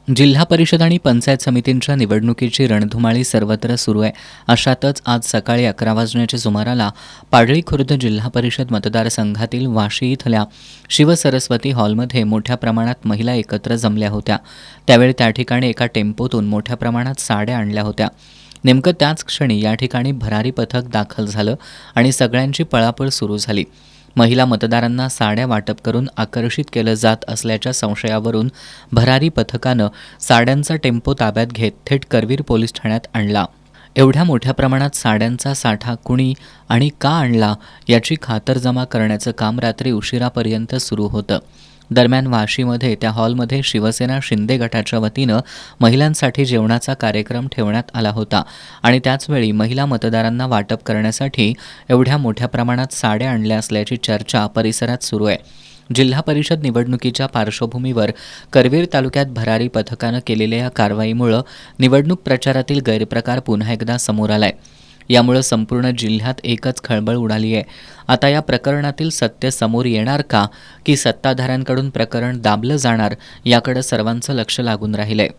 जिल्हा परिषद आणि पंचायत समितींच्या निवडणुकीची रणधुमाळी सर्वत्र सुरू आहे. अशातच आज सकाळी 11 वाजण्याच्या सुमाराला पाडळी खुर्द जिल्हा परिषद मतदारसंघातील वाशी इथल्या शिवसरस्वती हॉलमध्ये मोठ्या प्रमाणात महिला एकत्र जमल्या होत्या. त्यावेळी त्या ठिकाणी एका टेम्पोतून मोठ्या प्रमाणात साड्या आणल्या होत्या. नेमकं त्याच क्षणी या ठिकाणी भरारी पथक दाखल झालं आणि सगळ्यांची पळापळ सुरू झाली. महिला मतदारांना साड्या वाटप करून आकर्षित केलं जात असल्याच्या संशयावरून भरारी पथकानं साड्यांचा टेम्पो ताब्यात घेत थेट करवीर पोलीस ठाण्यात आणला. एवढ्या मोठ्या प्रमाणात साड्यांचा साठा कुणी आणि का आणला याची खातरजमा करण्याचं काम रात्री उशिरापर्यंत सुरू होतं. दरम्यान वाशीमध्ये त्या हॉलमध्ये शिवसेना शिंदे गटाच्या वतीनं महिलांसाठी जेवणाचा कार्यक्रम ठेवण्यात आला होता आणि त्याचवेळी महिला मतदारांना वाटप करण्यासाठी एवढ्या मोठ्या प्रमाणात साड्या आणल्या असल्याची चर्चा परिसरात सुरू आहे. जिल्हा परिषद निवडणुकीच्या पार्श्वभूमीवर करवीर तालुक्यात भरारी पथकानं केलेल्या या कारवाईमुळे निवडणूक प्रचारातील गैरप्रकार पुन्हा एकदा समोर आलाय. यामुळे संपूर्ण जिल्ह्यात एकच खळबळ उडाली आहे. आता या प्रकरणातील सत्य समोर येणार का की सत्ताधाऱ्यांकडून प्रकरण दाबलं जाणार याकडे सर्वांचं लक्ष लागून राहिलंय.